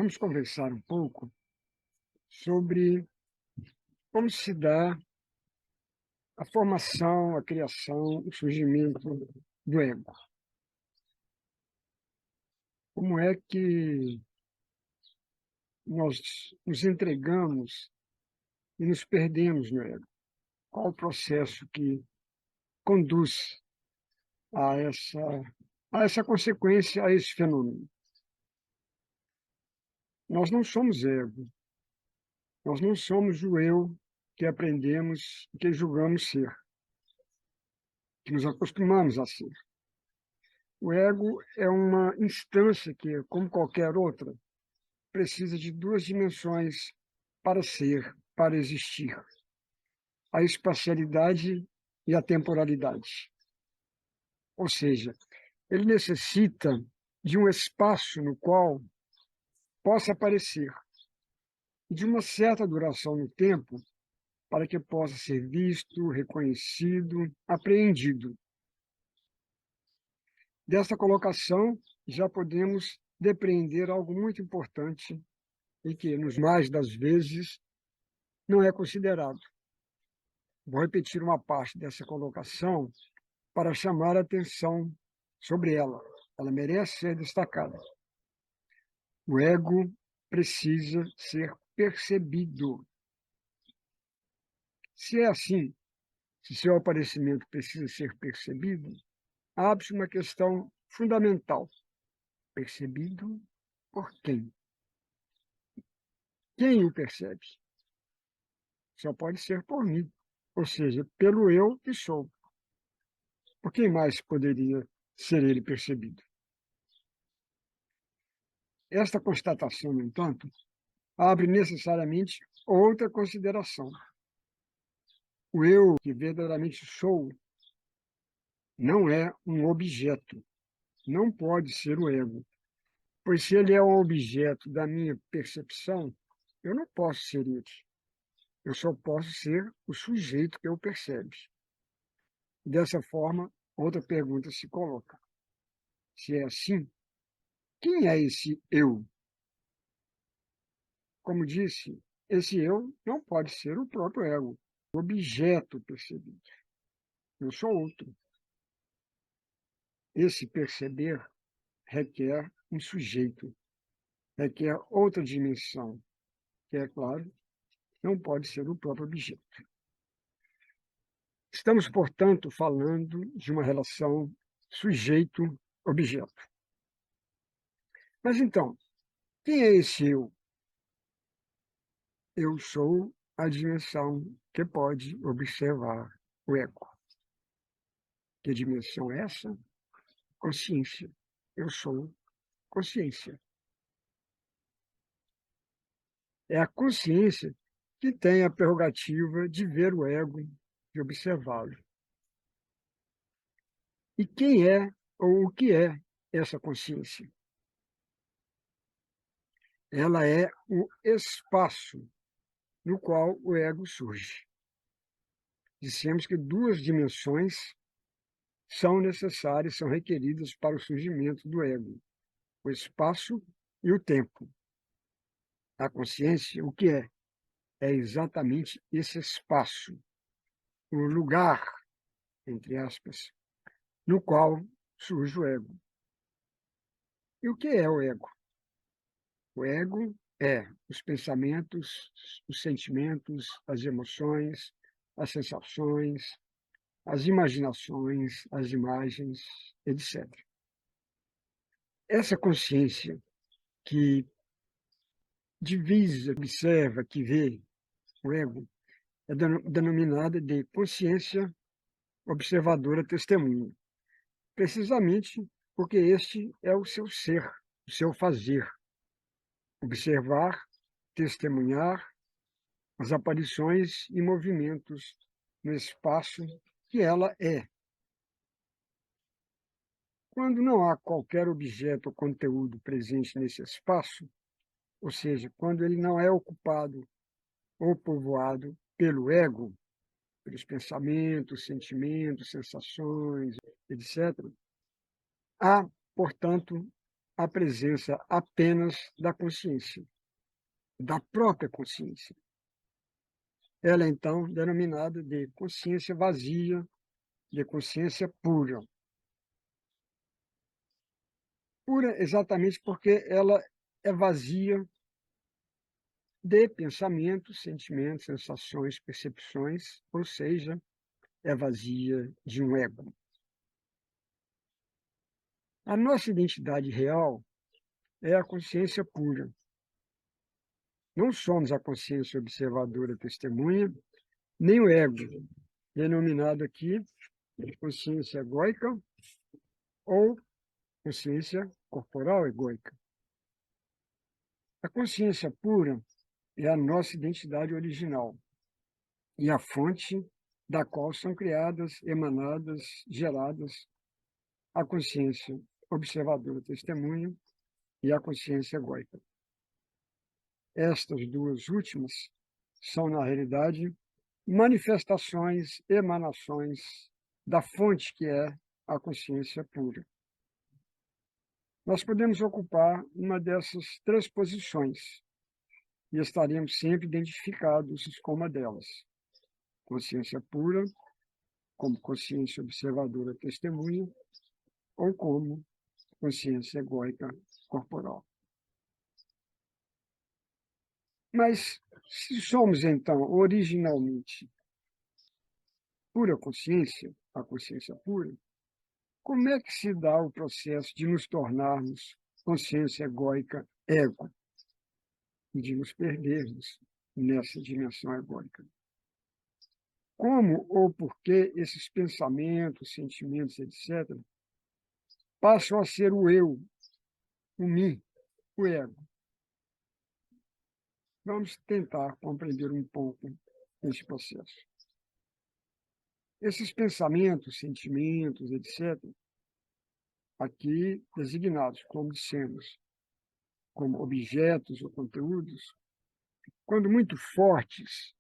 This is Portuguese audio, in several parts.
Vamos conversar um pouco sobre como se dá a formação, a criação, o surgimento do ego. Como é que nós nos entregamos e nos perdemos no ego? Qual o processo que conduz a essa consequência, a esse fenômeno? Nós não somos ego, nós não somos o eu que aprendemos, que julgamos ser, que nos acostumamos a ser. O ego é uma instância que, como qualquer outra, precisa de duas dimensões para ser, para existir: a espacialidade e a temporalidade. Ou seja, ele necessita de um espaço no qual possa aparecer, e de uma certa duração no tempo, para que possa ser visto, reconhecido, apreendido. Desta colocação, já podemos depreender algo muito importante e que, nos mais das vezes, não é considerado. Vou repetir uma parte dessa colocação para chamar a atenção sobre ela. Ela merece ser destacada. O ego precisa ser percebido. Se é assim, se seu aparecimento precisa ser percebido, abre-se uma questão fundamental. Percebido por quem? Quem o percebe? Só pode ser por mim, ou seja, pelo eu que sou. Por quem mais poderia ser ele percebido? Esta constatação, no entanto, abre necessariamente outra consideração. O eu que verdadeiramente sou não é um objeto, não pode ser o ego, pois se ele é um objeto da minha percepção, eu não posso ser ele. Eu só posso ser o sujeito que o percebe. Dessa forma, outra pergunta se coloca. Se é assim, quem é esse eu? Como disse, esse eu não pode ser o próprio ego, o objeto percebido. Eu sou outro. Esse perceber requer um sujeito, requer outra dimensão, que, é claro, não pode ser o próprio objeto. Estamos, portanto, falando de uma relação sujeito-objeto. Mas então, quem é esse eu? Eu sou a dimensão que pode observar o ego. Que dimensão é essa? Consciência. Eu sou consciência. É a consciência que tem a prerrogativa de ver o ego, de observá-lo. E quem é ou o que é essa consciência? Ela é o espaço no qual o ego surge. Dissemos que duas dimensões são necessárias, são requeridas para o surgimento do ego: o espaço e o tempo. A consciência, o que é? É exatamente esse espaço, o lugar, entre aspas, no qual surge o ego. E o que é o ego? O ego é os pensamentos, os sentimentos, as emoções, as sensações, as imaginações, as imagens, etc. Essa consciência que divisa, observa, que vê o ego, é denominada de consciência observadora testemunha, precisamente porque este é o seu ser, o seu fazer: observar, testemunhar as aparições e movimentos no espaço que ela é. Quando não há qualquer objeto ou conteúdo presente nesse espaço, ou seja, quando ele não é ocupado ou povoado pelo ego, pelos pensamentos, sentimentos, sensações, etc., há, portanto, a presença apenas da consciência, da própria consciência. Ela é, então, denominada de consciência vazia, de consciência pura. Pura exatamente porque ela é vazia de pensamentos, sentimentos, sensações, percepções, ou seja, é vazia de um ego. A nossa identidade real é a consciência pura. Não somos a consciência observadora testemunha, nem o ego, denominado aqui consciência egóica ou consciência corporal egóica. A consciência pura é a nossa identidade original e a fonte da qual são criadas, emanadas, geradas a consciência observadora testemunha e a consciência egóica. Estas duas últimas são, na realidade, manifestações, emanações da fonte que é a consciência pura. Nós podemos ocupar uma dessas três posições e estaremos sempre identificados com uma delas. Consciência pura, como consciência observadora testemunha, ou como consciência egóica corporal. Mas, se somos, então, originalmente pura consciência, a consciência pura, como é que se dá o processo de nos tornarmos consciência egóica ego e de nos perdermos nessa dimensão egóica? Como ou por que esses pensamentos, sentimentos, etc., passam a ser o eu, o mim, o ego? Vamos tentar compreender um pouco esse processo. Esses pensamentos, sentimentos, etc., aqui designados, como dissemos, como objetos ou conteúdos, quando muito fortes,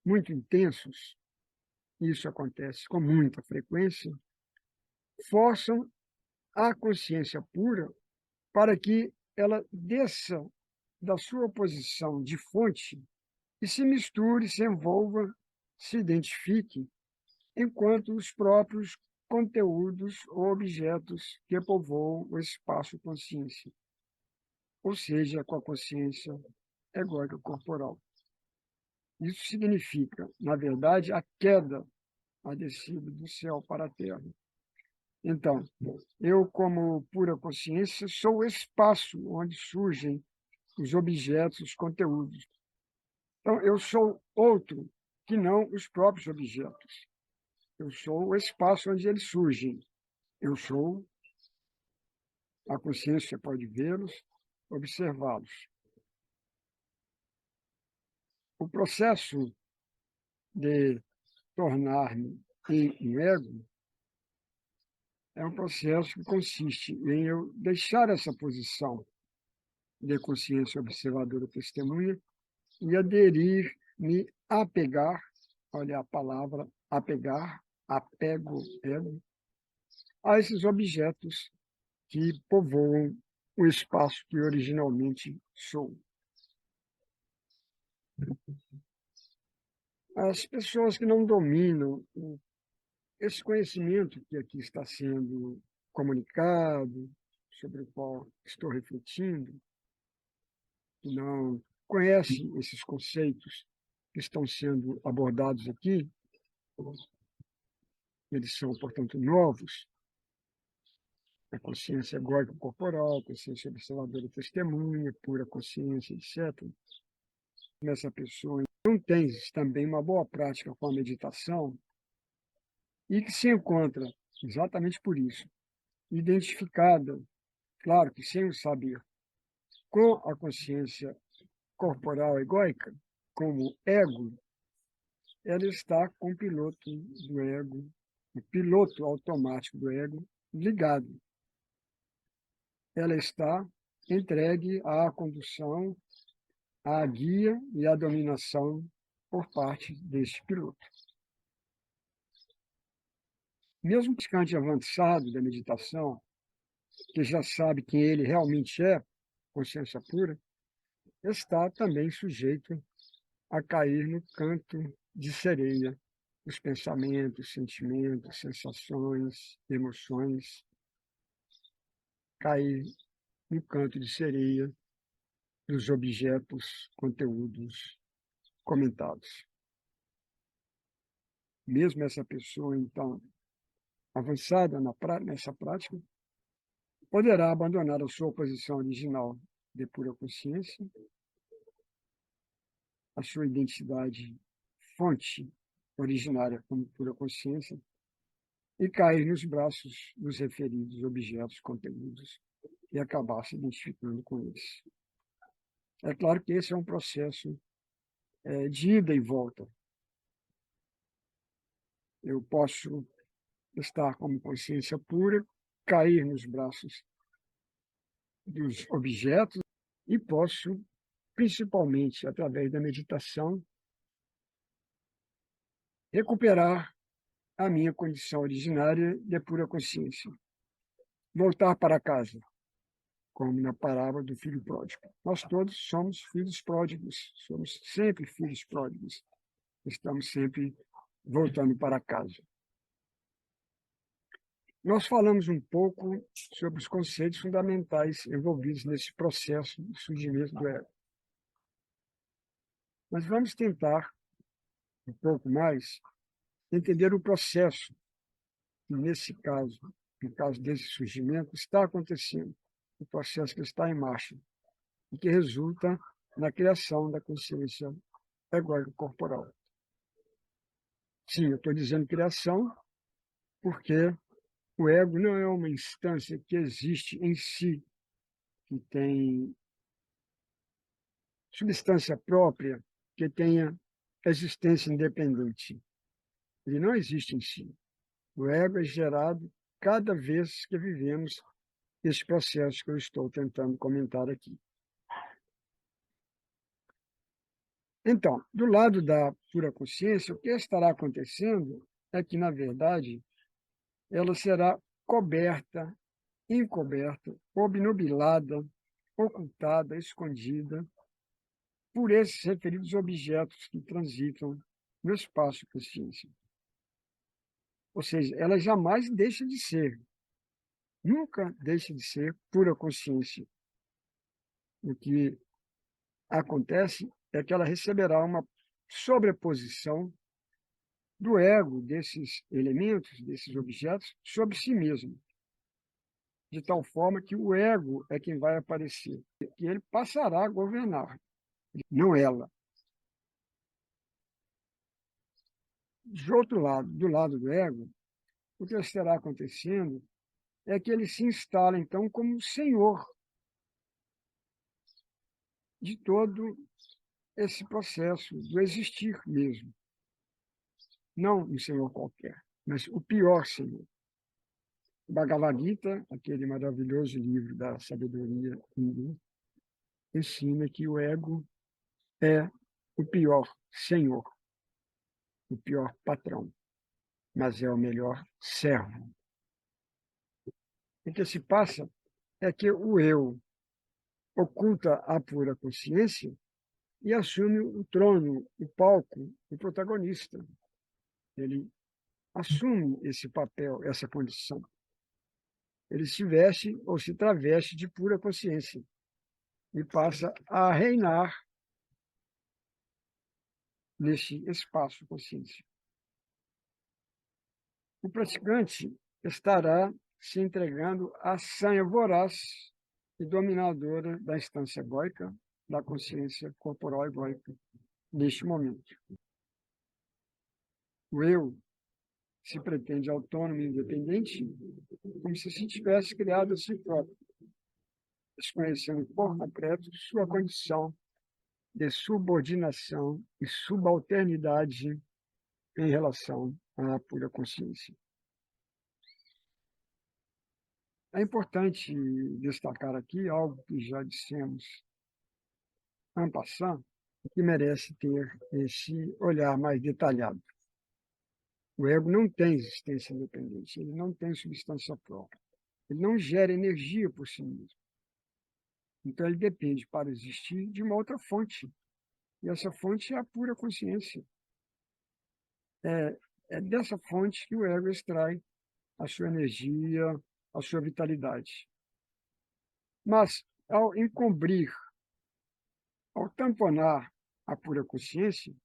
muito intensos, isso acontece com muita frequência, forçam a consciência pura para que ela desça da sua posição de fonte e se misture, se envolva, se identifique, enquanto os próprios conteúdos ou objetos que povoam o espaço consciência, ou seja, com a consciência egóica corporal. Isso significa, na verdade, a queda, a descida do céu para a terra. Então, eu, como pura consciência, sou o espaço onde surgem os objetos, os conteúdos. Então, eu sou outro que não os próprios objetos. Eu sou o espaço onde eles surgem. Eu sou a consciência, você pode vê-los, observá-los. O processo de tornar-me em um ego é um processo que consiste em eu deixar essa posição de consciência observadora testemunha e aderir, me apegar, olha a palavra apegar, apego, ego, a esses objetos que povoam o espaço que originalmente sou. As pessoas que não dominam esse conhecimento que aqui está sendo comunicado, sobre o qual estou refletindo, que não conhecem esses conceitos que estão sendo abordados aqui, eles são, portanto, novos, a consciência egóica corporal, consciência observadora testemunha, pura consciência, etc. Essa pessoa não tem também uma boa prática com a meditação e que se encontra, exatamente por isso, identificada, claro que sem o saber, com a consciência corporal egóica, como ego, ela está com o piloto do ego, o piloto automático do ego ligado. Ela está entregue à condução, à guia e à dominação por parte deste piloto. Mesmo praticante avançado da meditação, que já sabe quem ele realmente é, consciência pura, está também sujeito a cair no canto de sereia dos pensamentos, sentimentos, sensações, emoções, cair no canto de sereia dos objetos, conteúdos comentados. Mesmo essa pessoa, então, avançada nessa prática, poderá abandonar a sua posição original de pura consciência, a sua identidade fonte originária como pura consciência, e cair nos braços dos referidos objetos, conteúdos, e acabar se identificando com eles. É claro que esse é um processo de ida e volta. Eu posso estar como consciência pura, cair nos braços dos objetos e posso, principalmente através da meditação, recuperar a minha condição originária de pura consciência. Voltar para casa, como na parábola do filho pródigo. Nós todos somos filhos pródigos, somos sempre filhos pródigos. Estamos sempre voltando para casa. Nós falamos um pouco sobre os conceitos fundamentais envolvidos nesse processo de surgimento do ego. Mas vamos tentar, um pouco mais, entender o processo que, nesse caso, no caso desse surgimento, está acontecendo, o processo que está em marcha, e que resulta na criação da consciência egóica corporal. Sim, eu estou dizendo criação porque o ego não é uma instância que existe em si, que tem substância própria, que tenha existência independente. Ele não existe em si. O ego é gerado cada vez que vivemos esse processo que eu estou tentando comentar aqui. Então, do lado da pura consciência, o que estará acontecendo é que, na verdade, ela será coberta, encoberta, obnubilada, ocultada, escondida por esses referidos objetos que transitam no espaço consciência. Ou seja, ela jamais deixa de ser, nunca deixa de ser pura consciência. O que acontece é que ela receberá uma sobreposição do ego desses elementos, desses objetos, sobre si mesmo, de tal forma que o ego é quem vai aparecer, que ele passará a governar, não ela. De outro lado, do lado do ego, o que estará acontecendo é que ele se instala, então, como senhor de todo esse processo do existir mesmo. Não um senhor qualquer, mas o pior senhor. O Bhagavad Gita, aquele maravilhoso livro da sabedoria hindu, ensina que o ego é o pior senhor, o pior patrão, mas é o melhor servo. O que se passa é que o eu oculta a pura consciência e assume o trono, o palco, o protagonista. Ele assume esse papel, essa condição. Ele se veste ou se traveste de pura consciência e passa a reinar nesse espaço consciência. O praticante estará se entregando à sanha voraz e dominadora da instância egóica, da consciência corporal egóica, neste momento. O eu se pretende autônomo e independente, como se tivesse criado a si próprio, desconhecendo por completo sua condição de subordinação e subalternidade em relação à pura consciência. É importante destacar aqui algo que já dissemos en passant, que merece ter esse olhar mais detalhado. O ego não tem existência independente, ele não tem substância própria. Ele não gera energia por si mesmo. Então, ele depende, para existir, de uma outra fonte. E essa fonte é a pura consciência. É, é dessa fonte que o ego extrai a sua energia, a sua vitalidade. Mas, ao encobrir, ao tamponar a pura consciência,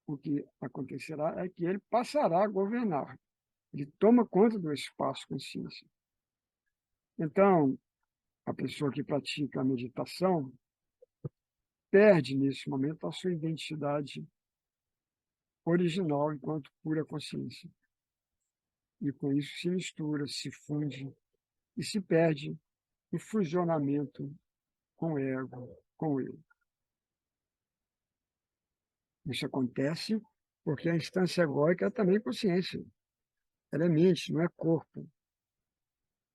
o que acontecerá é que ele passará a governar. Ele toma conta do espaço consciência. Então, a pessoa que pratica a meditação perde, nesse momento, a sua identidade original enquanto pura consciência. E com isso se mistura, se funde e se perde no fusionamento com o ego, com o eu. Isso acontece porque a instância egóica é também consciência. Ela é mente, não é corpo.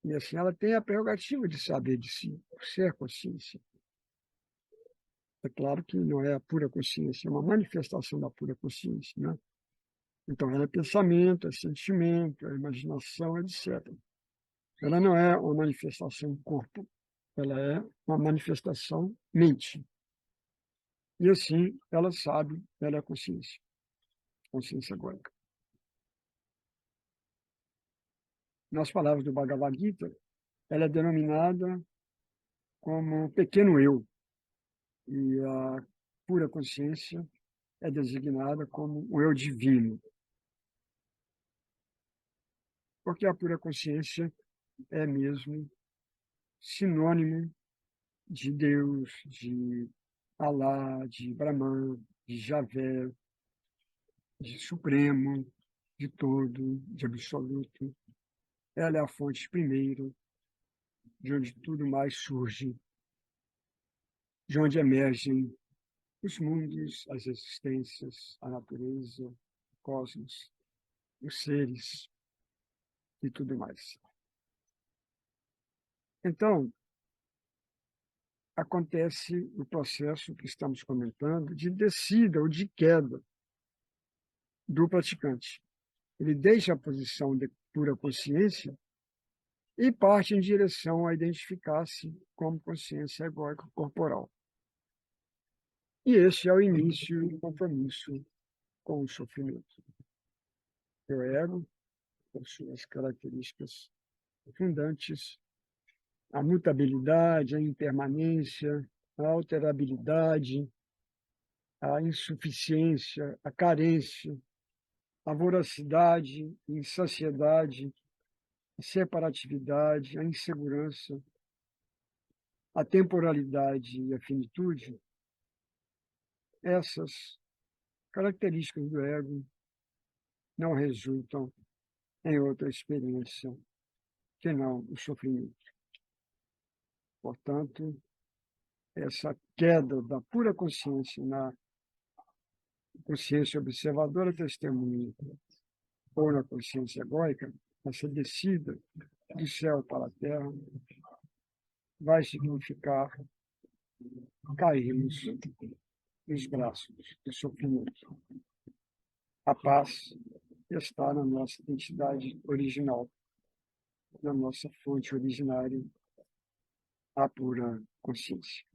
E assim ela tem a prerrogativa de saber de si, por ser consciência. É claro que não é a pura consciência, é uma manifestação da pura consciência, né? Então ela é pensamento, é sentimento, é imaginação, etc. Ela não é uma manifestação corpo, ela é uma manifestação mente. E assim ela sabe, ela é consciência, consciência egóica. Nas palavras do Bhagavad Gita, ela é denominada como pequeno eu, e a pura consciência é designada como o eu divino, porque a pura consciência é mesmo sinônimo de Deus, de Alá, de Brahman, de Javé, de Supremo, de todo, de absoluto. Ela é a fonte primeira, de onde tudo mais surge, de onde emergem os mundos, as existências, a natureza, o cosmos, os seres e tudo mais. Então, acontece o processo que estamos comentando de descida ou de queda do praticante. Ele deixa a posição de pura consciência e parte em direção a identificar-se como consciência egóica corporal. E este é o início do compromisso com o sofrimento. O ego, por suas características fundantes, a mutabilidade, a impermanência, a alterabilidade, a insuficiência, a carência, a voracidade, a insaciedade, a separatividade, a insegurança, a temporalidade e a finitude, essas características do ego não resultam em outra experiência que não o sofrimento. Portanto, essa queda da pura consciência na consciência observadora testemunha ou na consciência egóica, essa descida do céu para a terra vai significar cairmos nos braços do sofrimento. A paz está na nossa identidade original, na nossa fonte originária, a pura consciência.